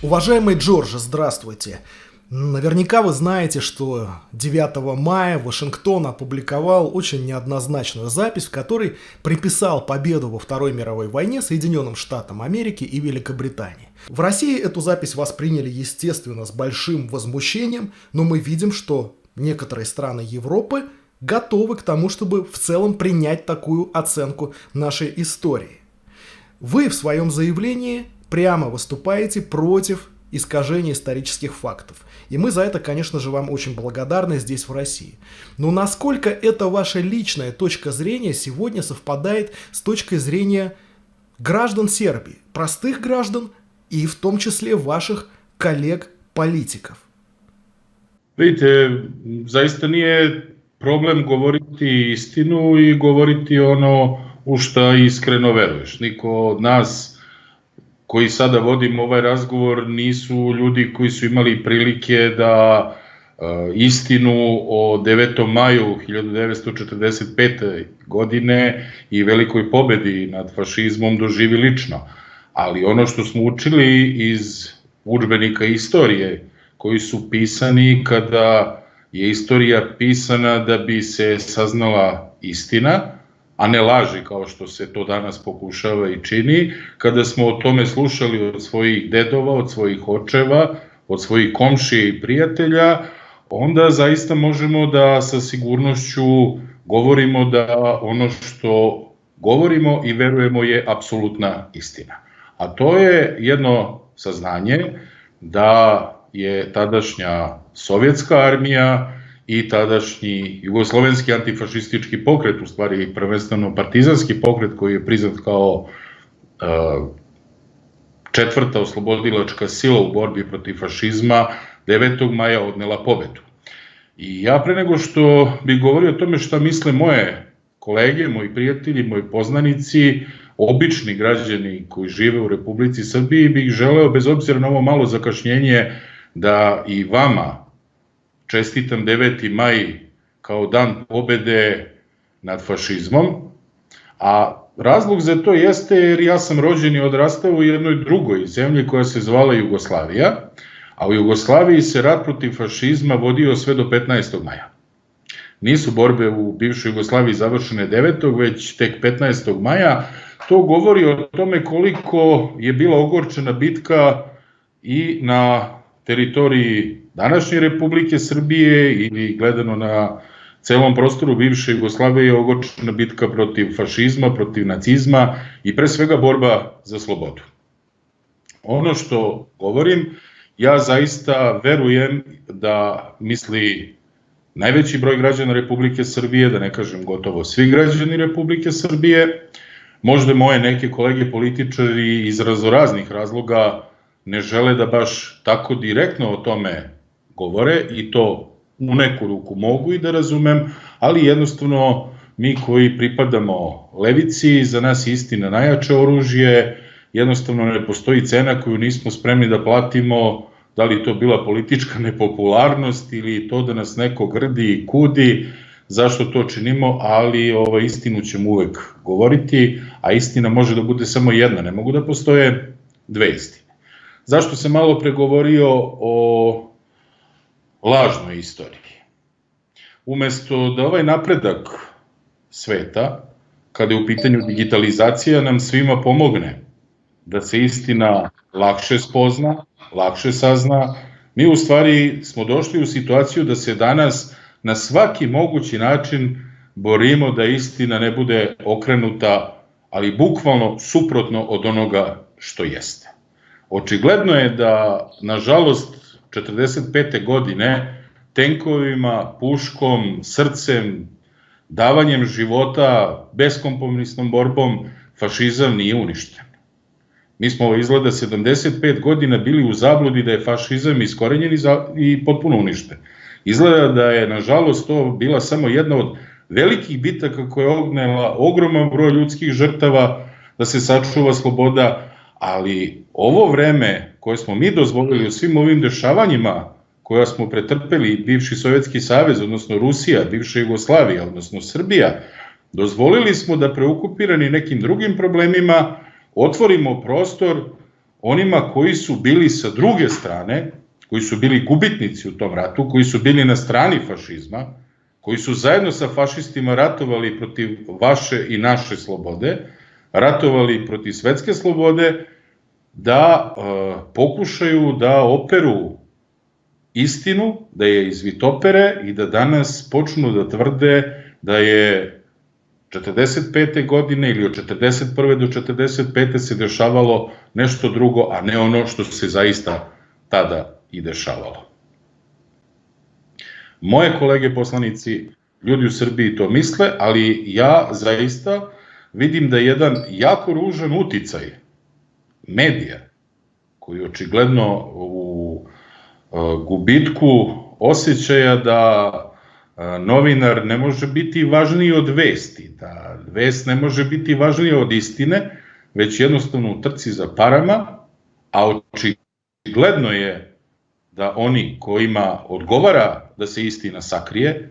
Уважаемый Джордж, здравствуйте. Наверняка вы знаете, что 9 мая Вашингтон опубликовал очень неоднозначную запись, в которой приписал победу во Второй мировой войне Соединенным Штатам Америки и Великобритании. В России эту запись восприняли, естественно, с большим возмущением, но мы видим, что некоторые страны Европы готовы к тому, чтобы в целом принять такую оценку нашей истории. Вы в своем заявлении прямо выступаете против искажения исторических фактов. И мы за это, конечно же, вам очень благодарны здесь, в России. Но насколько эта ваша личная точка зрения сегодня совпадает с точкой зрения граждан Сербии, простых граждан и в том числе ваших коллег-политиков? Vidite, zaista nije problem govoriti istinu i govoriti ono u šta iskreno veruješ. Niko od nas koji sada vodimo ovaj razgovor nisu ljudi koji su imali prilike da istinu o 9. maju 1945. godine i velikoj pobedi nad fašizmom doživi lično. Ali ono što smo učili iz udžbenika istorije koji su pisani kada je istorija pisana da bi se saznala istina, a ne laži kao što se to danas pokušava i čini, kada smo o tome slušali od svojih dedova, od svojih očeva, od svojih komšija i prijatelja, onda zaista možemo da sa sigurnošću govorimo da ono što govorimo i verujemo je apsolutna istina. A to je jedno saznanje da je tadašnja sovjetska armija i tadašnji jugoslovenski antifašistički pokret, u stvari prvenstveno partizanski pokret koji je priznat kao četvrta oslobodilačka sila u borbi protiv fašizma, 9. maja odnela pobedu. I ja pre nego što bih govorio o tome šta misle moje kolege, moji prijatelji, moji poznanici, obični građani koji žive u Republici Srbiji, bih želeo, bez obzira na ovo malo zakašnjenje, da i vama čestitam 9. maj kao dan pobede nad fašizmom, a razlog za to jeste jer ja sam rođen i odrastao u jednoj drugoj zemlji koja se zvala Jugoslavija, a u Jugoslaviji se rat protiv fašizma vodio sve do 15. maja. Nisu borbe u bivšoj Jugoslaviji završene 9. već tek 15. maja. To govori o tome koliko je bila ogorčena bitka i na teritoriji današnje Republike Srbije ili gledano na celom prostoru bivše Jugoslavije je ogorčena bitka protiv fašizma, protiv nacizma i pre svega borba za slobodu. Ono što govorim, ja zaista verujem da misli najveći broj građana Republike Srbije, da ne kažem gotovo svi građani Republike Srbije, možda moje neke kolege političari iz raznoraznih razloga ne žele da baš tako direktno o tome govore i to u neku ruku mogu i da razumem, ali jednostavno mi koji pripadamo levici, za nas je istina najjače oružje, jednostavno ne postoji cena koju nismo spremni da platimo, da li to bila politička nepopularnost ili to da nas neko grdi i kudi, zašto to činimo, ali istinu ćemo uvek govoriti, a istina može da bude samo jedna, ne mogu da postoje dve istine. Zašto sam malo pregovorio o lažnoj istoriji? Umesto da ovaj napredak sveta, kada je u pitanju digitalizacija, nam svima pomogne da se istina lakše spozna, lakše sazna, mi u stvari smo došli u situaciju da se danas na svaki mogući način borimo da istina ne bude okrenuta, ali bukvalno suprotno od onoga što jeste. Očigledno je da, nažalost, 45. godine tenkovima, puškom, srcem, davanjem života, beskompromisnom borbom, fašizam nije uništen. Mi smo izgleda 75 godina bili u zabludi da je fašizam iskorenjen i potpuno uništen. Izgleda da je, nažalost, to bila samo jedna od velikih bitaka koja je odnela ogroman broj ljudskih žrtava da se sačuva sloboda, ali ovo vreme koje smo mi dozvolili u svim ovim dešavanjima koja smo pretrpeli, bivši Sovjetski savez, odnosno Rusija, bivša Jugoslavija, odnosno Srbija, dozvolili smo da preokupirani nekim drugim problemima otvorimo prostor onima koji su bili sa druge strane, koji su bili gubitnici u tom ratu, koji su bili na strani fašizma, koji su zajedno sa fašistima ratovali protiv vaše i naše slobode, ratovali protiv svetske slobode, da pokušaju da operu istinu, da je izvitopere i da danas počnu da tvrde da je 45. godine ili od 41. do 45. se dešavalo nešto drugo, a ne ono što se zaista tada i dešavalo. Moje kolege poslanici, ljudi u Srbiji to misle, ali ja zaista vidim da jedan jako ružan uticaj medija, koji je očigledno u gubitku osjećaja da novinar ne može biti važniji od vesti, da vest ne može biti važnija od istine, već jednostavno u trci za parama, a očigledno je da oni kojima odgovara da se istina sakrije,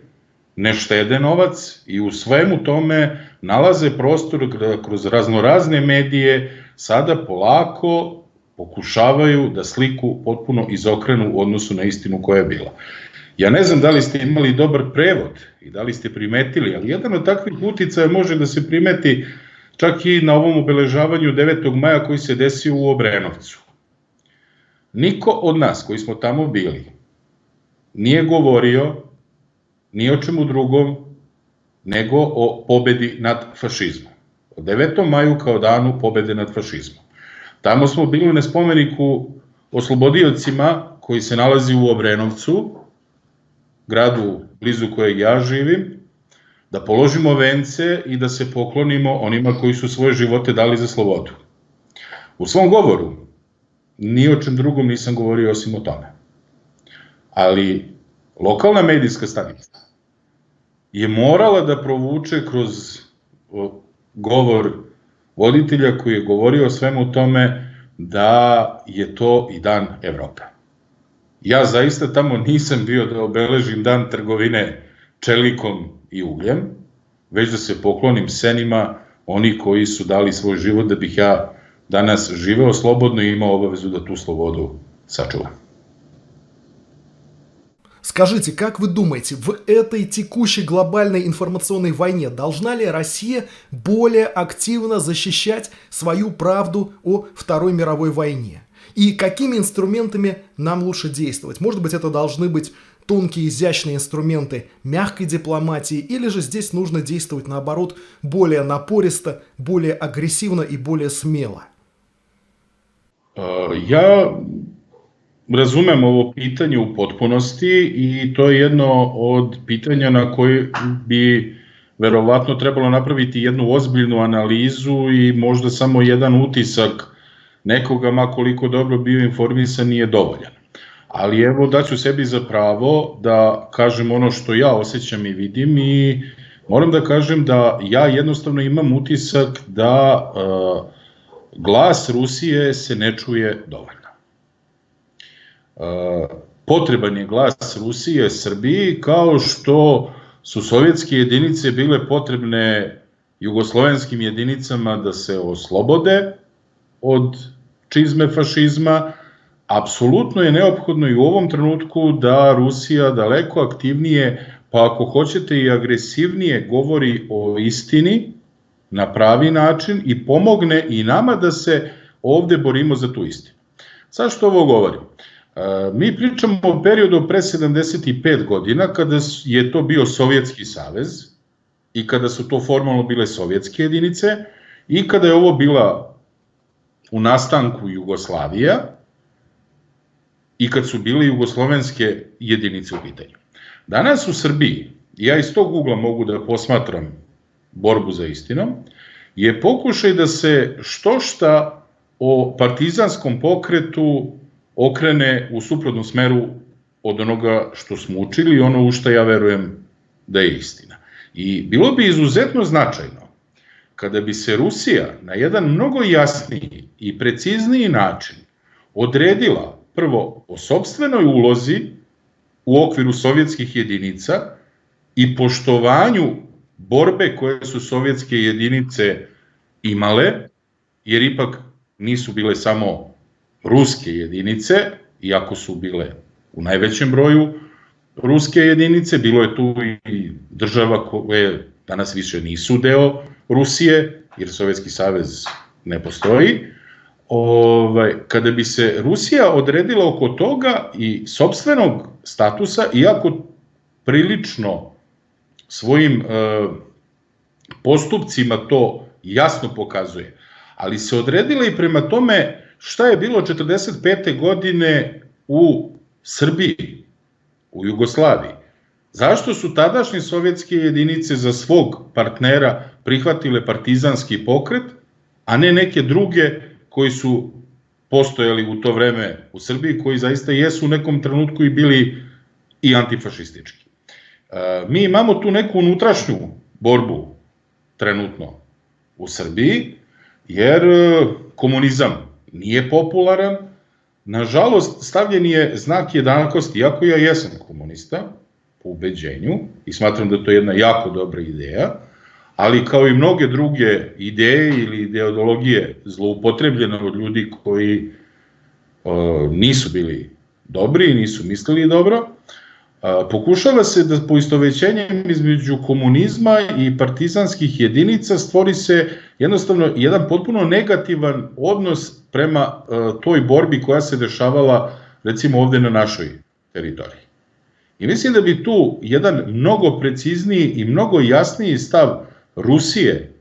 ne štede novac i u svemu tome nalaze prostor da kroz raznorazne medije sada polako pokušavaju da sliku potpuno izokrenu u odnosu na istinu koja je bila. Ja ne znam da li ste imali dobar prevod i da li ste primetili, ali jedan od takvih uticaja može da se primeti čak i na ovom obeležavanju 9. maja koji se desio u Obrenovcu. Niko od nas koji smo tamo bili nije govorio ni o čemu drugom nego o pobedi nad fašizmom. O 9. maju kao danu pobede nad fašizmom. Tamo smo bili na spomeniku oslobodiocima koji se nalazi u Obrenovcu, gradu blizu kojeg ja živim, da položimo vence i da se poklonimo onima koji su svoje živote dali za slobodu. U svom govoru ni o čem drugom nisam govorio osim o tome. Ali lokalna medijska stanica je morala da provuče kroz govor voditelja koji je govorio o svemu tome da je to i dan Evrope. Ja zaista tamo nisam bio da obeležim dan trgovine čelikom i ugljem, već da se poklonim senima onih koji su dali svoj život da bih ja danas živeo slobodno i imao obavezu da tu slobodu sačuvam. Скажите, как вы думаете, в этой текущей глобальной информационной войне должна ли Россия более активно защищать свою правду о Второй мировой войне? И какими инструментами нам лучше действовать? Может быть, это должны быть тонкие, изящные инструменты мягкой дипломатии, или же здесь нужно действовать, наоборот, более напористо, более агрессивно и более смело? Ja razumem ovo pitanje u potpunosti i to je jedno od pitanja na koje bi verovatno trebalo napraviti jednu ozbiljnu analizu i možda samo jedan utisak nekoga, ma koliko dobro bio informisan, nije dovoljan. Ali evo daću sebi za pravo da kažem ono što ja osjećam i vidim i moram da kažem da ja jednostavno imam utisak da glas Rusije se ne čuje dovoljno. Potreban je glas Rusije Srbiji kao što su sovjetske jedinice bile potrebne jugoslovenskim jedinicama da se oslobode od čizme fašizma. Apsolutno je neophodno i u ovom trenutku da Rusija daleko aktivnije, pa ako hoćete i agresivnije, govori o istini na pravi način i pomogne i nama da se ovde borimo za tu istinu. Zašto ovo govorim? Mi pričamo o periodu pre 75 godina kada je to bio Sovjetski savez i kada su to formalno bile sovjetske jedinice i kada je ovo bila u nastanku Jugoslavija i kad su bile jugoslovenske jedinice u pitanju. Danas u Srbiji, ja iz tog ugla mogu da posmatram borbu za istinom, je pokušaj da se što šta o partizanskom pokretu okrene u suprotnom smeru od onoga što smo učili i ono u što ja verujem da je istina. I bilo bi izuzetno značajno kada bi se Rusija na jedan mnogo jasniji i precizniji način odredila prvo o sopstvenoj ulozi u okviru sovjetskih jedinica i poštovanju borbe koje su sovjetske jedinice imale, jer ipak nisu bile samo ruske jedinice, iako su bile u najvećem broju ruske jedinice, bilo je tu i država koje danas više nisu deo Rusije, jer Sovjetski savez ne postoji. Kada bi se Rusija odredila oko toga i sopstvenog statusa, iako prilično svojim postupcima to jasno pokazuje, ali se odredila i prema tome šta je bilo 1945. godine u Srbiji, u Jugoslaviji. Zašto su tadašnje sovjetske jedinice za svog partnera prihvatile partizanski pokret, a ne neke druge koji su postojali u to vreme u Srbiji, koji zaista jesu u nekom trenutku i bili i antifašistički. Mi imamo tu neku unutrašnju borbu trenutno u Srbiji, jer komunizam nije popularan. Nažalost, stavljen je znak jednakosti, iako ja jesam komunista po ubeđenju i smatram da to je jedna jako dobra ideja, ali kao i mnoge druge ideje ili ideologije zloupotrebljene od ljudi koji nisu bili dobri i nisu mislili dobro, pokušava se da poistovećenjem između komunizma i partizanskih jedinica stvori se jednostavno jedan potpuno negativan odnos prema toj borbi koja se dešavala recimo ovde na našoj teritoriji. I mislim da bi tu jedan mnogo precizniji i mnogo jasniji stav Rusije,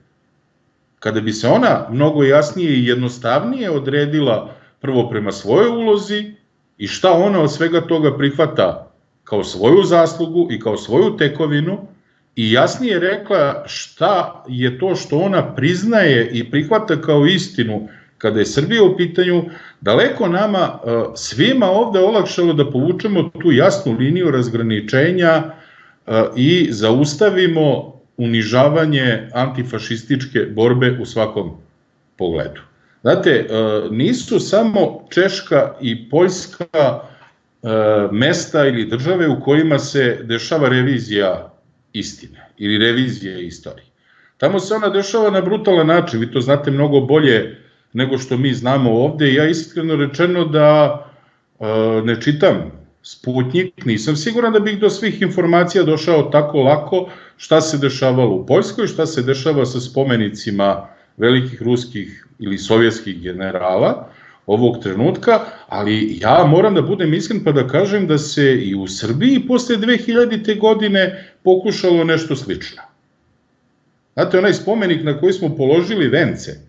kada bi se ona mnogo jasnije i jednostavnije odredila prvo prema svojoj ulozi i šta ona od svega toga prihvata kao svoju zaslugu i kao svoju tekovinu i jasnije rekla šta je to što ona priznaje i prihvata kao istinu kada je Srbija u pitanju, daleko nama svima ovde olakšalo da povučemo tu jasnu liniju razgraničenja i zaustavimo unižavanje antifašističke borbe u svakom pogledu. Znate, nisu samo Češka i Poljska mesta ili države u kojima se dešava revizija istine ili revizija istorije. Tamo se ona dešava na brutalan način, vi to znate mnogo bolje nego što mi znamo ovde. Ja iskreno rečeno da ne čitam Sputnjik, nisam siguran da bih do svih informacija došao tako lako šta se dešavalo u Poljskoj, šta se dešava sa spomenicima velikih ruskih ili sovjetskih generala ovog trenutka, ali ja moram da budem iskren pa da kažem da se i u Srbiji posle 2000. godine pokušalo nešto slično. Znate, onaj spomenik na koji smo položili vence,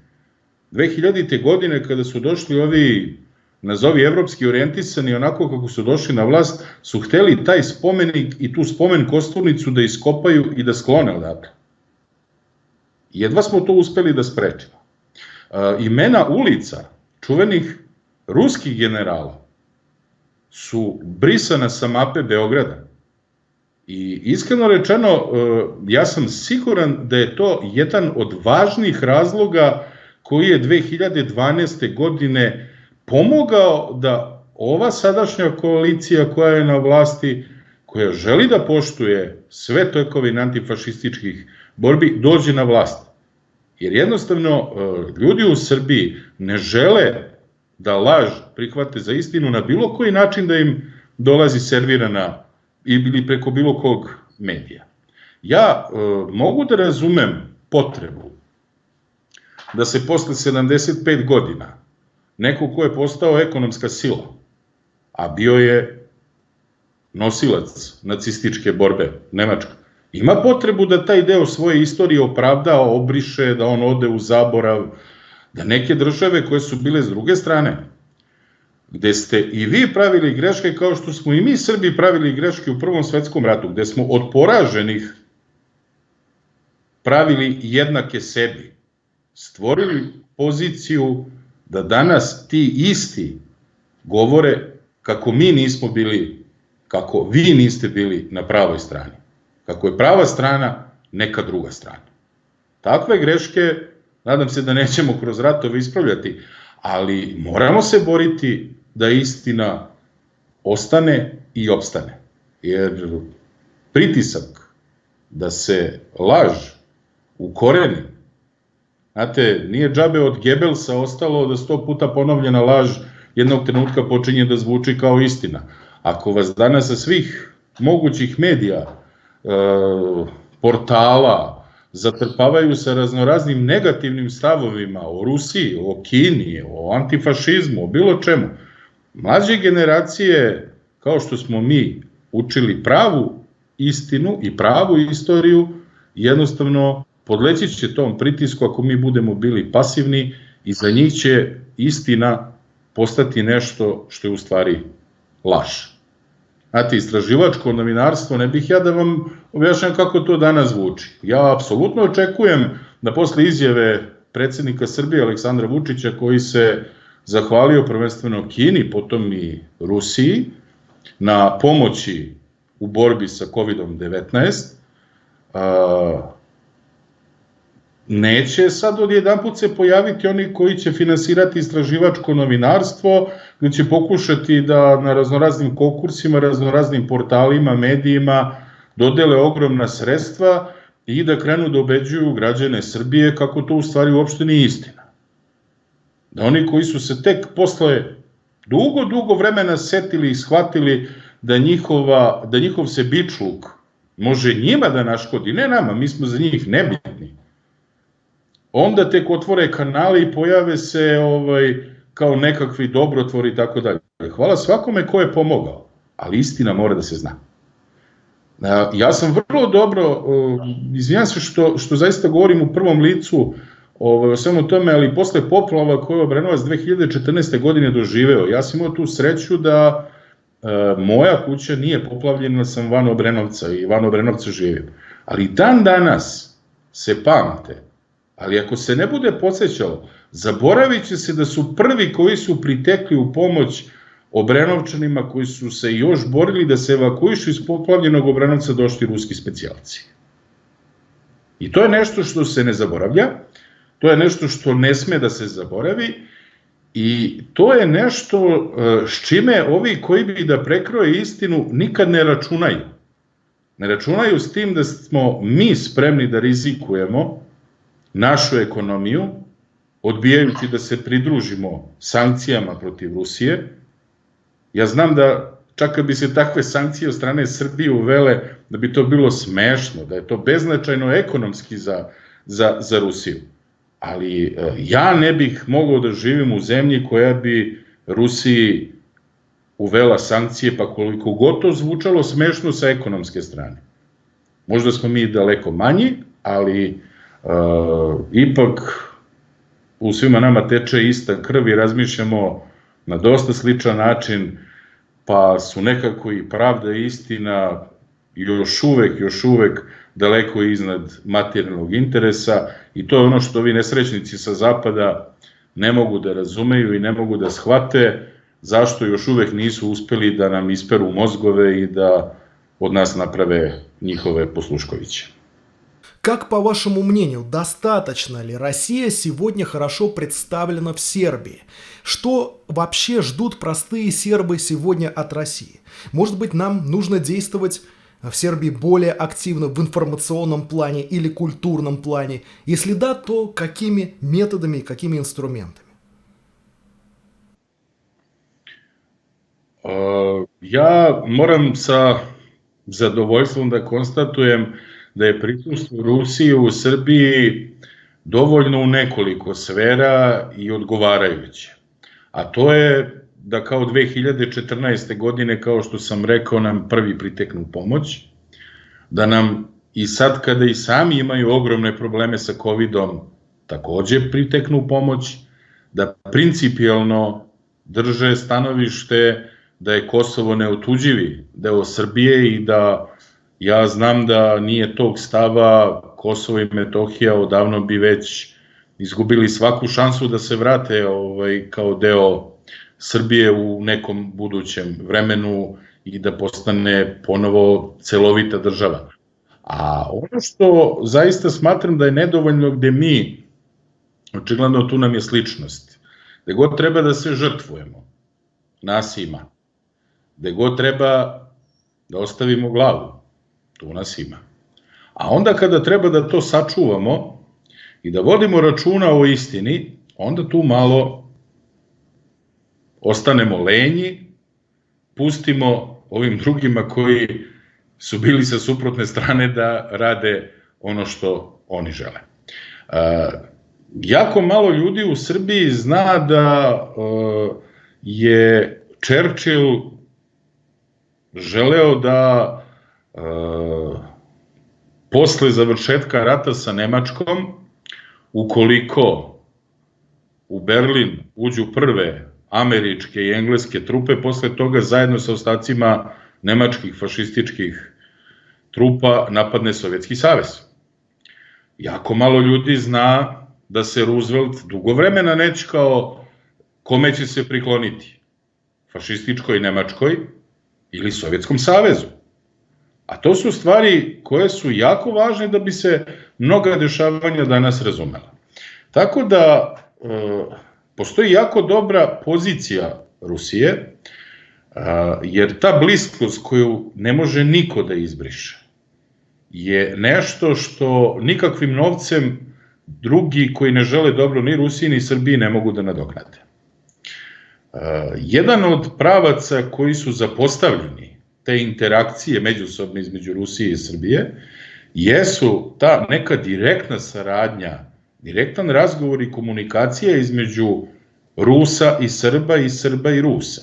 2000. godine kada su došli ovi, nazovi evropski orijentisani, onako kako su došli na vlast, su hteli taj spomenik i tu spomen kosturnicu da iskopaju i da sklone odatle. Jedva smo to uspeli da sprečimo. Imena ulica čuvenih ruskih generala su brisana sa mape Beograda. I iskreno rečeno, ja sam siguran da je to jedan od važnih razloga koji je 2012. godine pomogao da ova sadašnja koalicija koja je na vlasti, koja želi da poštuje sve tekovine antifašističkih borbi, dođe na vlast. Jer jednostavno ljudi u Srbiji ne žele da laž prihvate za istinu na bilo koji način da im dolazi servirana ili preko bilo kog medija. Ja mogu da razumem potrebu da se posle 75 godina neko ko je postao ekonomska sila, a bio je nosilac nacističke borbe, Nemačka, ima potrebu da taj deo svoje istorije opravda, obriše, da on ode u zaborav, da neke države koje su bile s druge strane, gde ste i vi pravili greške kao što smo i mi Srbi pravili greške u Prvom svetskom ratu, gde smo od poraženih pravili jednake sebi, stvorili poziciju da danas ti isti govore kako mi nismo bili, kako vi niste bili na pravoj strani. Kako je prava strana neka druga strana. Takve greške, nadam se da nećemo kroz ratove ispravljati, ali moramo se boriti da istina ostane i opstane. Jer pritisak da se laž ukoreni, znate, nije džabe od Gebelsa ostalo da 100 puta ponovljena laž jednog trenutka počinje da zvuči kao istina. Ako vas danas sa svih mogućih medija, portala, zatrpavaju sa raznoraznim negativnim stavovima o Rusiji, o Kini, o antifašizmu, o bilo čemu, mlađe generacije, kao što smo mi učili pravu istinu i pravu istoriju, jednostavno podleći će tom pritisku ako mi budemo bili pasivni i za njih će istina postati nešto što je u stvari laž. Znate, istraživačko novinarstvo, ne bih ja da vam objašnjam kako to danas zvuči. Ja apsolutno očekujem da posle izjave predsjednika Srbije Aleksandra Vučića, koji se zahvalio prvenstveno Kini, potom i Rusiji, na pomoći u borbi sa COVID-19, neće sad odjedanput se pojaviti oni koji će finansirati istraživačko novinarstvo, gde će pokušati da na raznoraznim konkursima, raznoraznim portalima, medijima dodele ogromna sredstva i da krenu da ubeđuju građane Srbije kako to u stvari uopšte nije istina. Da oni koji su se tek posle dugo vremena setili i shvatili da njihov sebičluk može njima da naškodi, ne nama, mi smo za njih nebitni, onda tek otvore kanale i pojave se kao nekakvi dobrotvori i tako dalje. Hvala svakome ko je pomogao, ali istina mora da se zna. Ja sam vrlo dobro, izvinjam se što zaista govorim u prvom licu o svemu tome, ali posle poplava koje je Obrenovac 2014. godine doživeo, ja sam imao tu sreću da moja kuća nije poplavljena, sam van Obrenovca i van Obrenovca živio. Ali dan danas se pamte, ali ako se ne bude podsjećalo, zaboravit će se da su prvi koji su pritekli u pomoć Obrenovčanima koji su se još borili da se evakuišu iz poplavljenog Obrenovca došli ruski specijalci. I to je nešto što se ne zaboravlja, to je nešto što ne sme da se zaboravi i to je nešto s čime ovi koji bi da prekroje istinu nikad ne računaju. Ne računaju s tim da smo mi spremni da rizikujemo našu ekonomiju, odbijajući da se pridružimo sankcijama protiv Rusije. Ja znam da čak kad bi se takve sankcije od strane Srbije uvele, da bi to bilo smešno, da je to beznačajno ekonomski za Rusiju. Ali ja ne bih mogao da živim u zemlji koja bi Rusiji uvela sankcije, pa koliko god to zvučalo smešno sa ekonomske strane. Možda smo mi daleko manji, ali ipak u svima nama teče ista krv i razmišljamo na dosta sličan način, pa su nekako i pravda i istina još uvek daleko iznad materijalnog interesa i to je ono što ovi nesrećnici sa zapada ne mogu da razumeju i ne mogu da shvate zašto još uvek nisu uspeli da nam isperu mozgove i da od nas naprave njihove posluškoviće. Как, по вашему мнению, достаточно ли Россия сегодня хорошо представлена в Сербии? Что вообще ждут простые сербы сегодня от России? Может быть, нам нужно действовать в Сербии более активно в информационном плане или культурном плане? Если да, то какими методами и какими инструментами? Ja moram sa zadovoljstvom da konstatujem da je prisustvo Rusije u Srbiji dovoljno u nekoliko sfera i odgovarajuće. A to je da kao 2014. godine, kao što sam rekao, nam prvi priteknu pomoć, da nam i sad kada i sami imaju ogromne probleme sa COVID-om takođe priteknu pomoć, da principijalno drže stanovište da je Kosovo neotuđivi deo Srbije i da ja znam da nije tog stava, Kosovo i Metohija odavno bi već izgubili svaku šansu da se vrate kao deo Srbije u nekom budućem vremenu i da postane ponovo celovita država. A ono što zaista smatram da je nedovoljno gde mi, očigledno tu nam je sličnost, gde god treba da se žrtvujemo, nas ima, gde god treba da ostavimo glavu, tu nas ima. A onda kada treba da to sačuvamo i da vodimo računa o istini, onda tu malo ostanemo lenji, pustimo ovim drugima koji su bili sa suprotne strane da rade ono što oni žele. Jako malo ljudi u Srbiji zna da je Churchill želeo da posle završetka rata sa Nemačkom, ukoliko u Berlin uđu prve američke i engleske trupe, posle toga zajedno sa ostacima nemačkih fašističkih trupa napadne Sovjetski savez. Jako malo ljudi zna da se Roosevelt dugo vremena nečkao kome će se prikloniti, fašističkoj Nemačkoj ili Sovjetskom savezu. A to su stvari koje su jako važne da bi se mnoga dešavanja danas razumela. Tako da postoji jako dobra pozicija Rusije, jer ta bliskost koju ne može niko da izbriše je nešto što nikakvim novcem drugi koji ne žele dobro ni Rusiji ni Srbiji ne mogu da nadoknade. Jedan od pravaca koji su zapostavljeni, te interakcije međusobne između Rusije i Srbije, jesu ta neka direktna saradnja, direktan razgovor i komunikacija između Rusa i Srba i Srba i Rusa.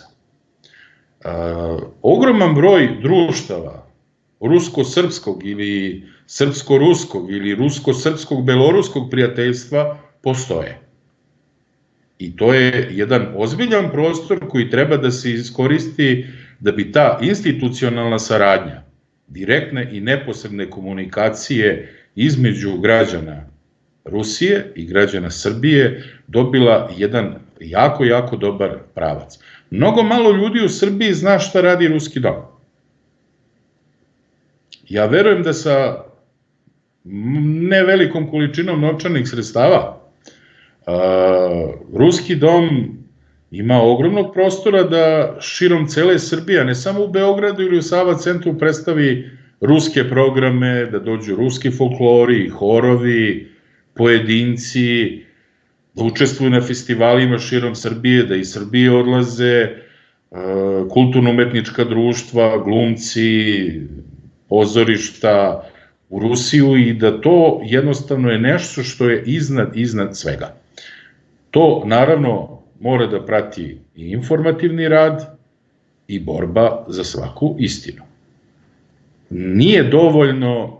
Ogroman broj društava rusko-srpskog ili srpsko-ruskog ili rusko-srpskog-beloruskog prijateljstva postoje. I to je jedan ozbiljan prostor koji treba da se iskoristi da bi ta institucionalna saradnja, direktne i neposredne komunikacije između građana Rusije i građana Srbije dobila jedan jako, jako dobar pravac. Mnogo malo ljudi u Srbiji zna šta radi Ruski dom. Ja verujem da sa nevelikom količinom novčanih sredstava Ruski dom ima ogromnog prostora da širom cele Srbije, a ne samo u Beogradu ili u Sava centru, predstavi ruske programe, da dođu ruski folklori, horovi, pojedinci, da učestvuju na festivalima širom Srbije, da iz Srbije odlaze kulturno-umetnička društva, glumci, pozorišta u Rusiju i da to jednostavno je nešto što je iznad svega. To naravno mora da prati i informativni rad i borba za svaku istinu. Nije dovoljno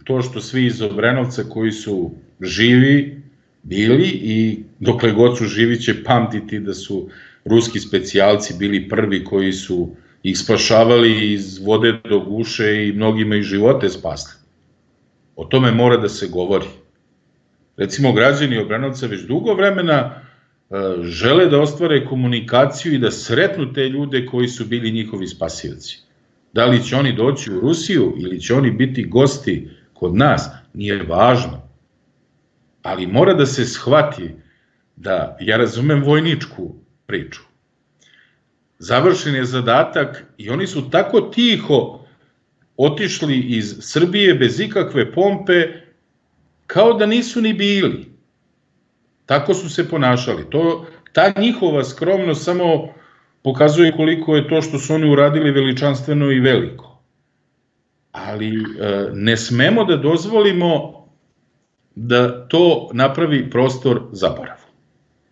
to što svi iz Obrenovca koji su živi bili i dokle god su živi će pamtiti da su ruski specijalci bili prvi koji su ih spašavali iz vode do guše i mnogima i živote spasli. O tome mora da se govori. Recimo, građani Obrenovca već dugo vremena žele da ostvare komunikaciju i da sretnu te ljude koji su bili njihovi spasioci. Da li će oni doći u Rusiju ili će oni biti gosti kod nas, nije važno. Ali mora da se shvati da, ja razumem vojničku priču, završen je zadatak i oni su tako tiho otišli iz Srbije bez ikakve pompe, kao da nisu ni bili. Tako su se ponašali. Ta njihova skromnost samo pokazuje koliko je to što su oni uradili veličanstveno i veliko. Ali ne smemo da dozvolimo da to napravi prostor zaboravu.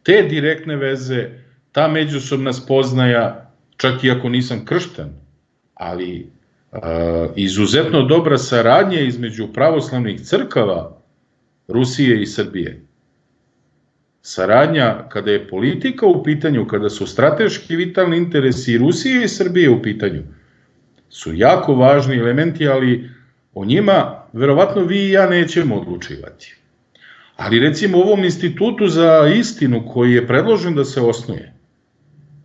Te direktne veze, ta međusobna spoznaja, čak i ako nisam kršten, ali izuzetno dobra saradnja između pravoslavnih crkava Rusije i Srbije. Saradnja kada je politika u pitanju, kada su strateški vitalni interesi Rusije i Srbije u pitanju, su jako važni elementi, ali o njima verovatno vi i ja nećemo odlučivati. Ali recimo u ovom institutu za istinu koji je predložen da se osnuje,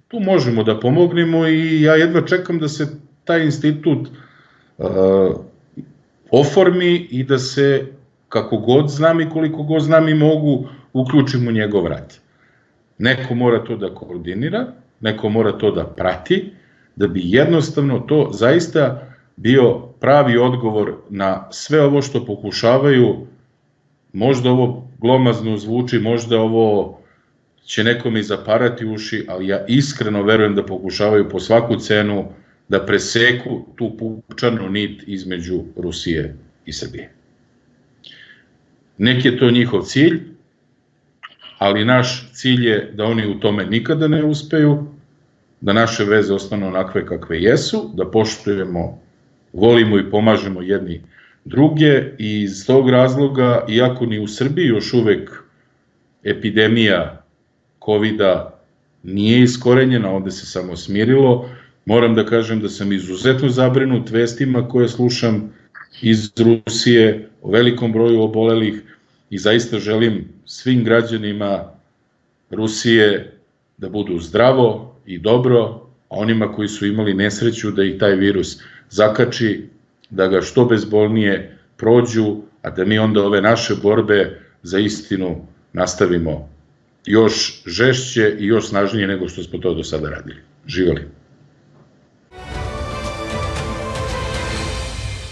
tu možemo da pomognemo i ja jedva čekam da se taj institut oformi i da se, kako god znam i koliko god znam i mogu, uključim u njegov rad. Neko mora to da koordinira, neko mora to da prati, da bi jednostavno to zaista bio pravi odgovor na sve ovo što pokušavaju, možda ovo glomazno zvuči, možda ovo će nekome zaparati uši, ali ja iskreno verujem da pokušavaju po svaku cenu da preseku tu pupčanu nit između Rusije i Srbije. Nek je to njihov cilj, ali naš cilj je da oni u tome nikada ne uspeju, da naše veze ostanu onakve kakve jesu, da poštujemo, volimo i pomažemo jedni druge i iz tog razloga, iako ni u Srbiji još uvek epidemija COVID-a nije iskorenjena, ovde se samo smirilo, moram da kažem da sam izuzetno zabrinut vestima koje slušam iz Rusije o velikom broju obolelih i zaista želim svim građanima Rusije da budu zdravo i dobro, a onima koji su imali nesreću da ih taj virus zakači, da ga što bezbolnije prođu, a da mi onda ove naše borbe za istinu nastavimo još žešće i još snažnije nego što smo to do sada radili. Živeli!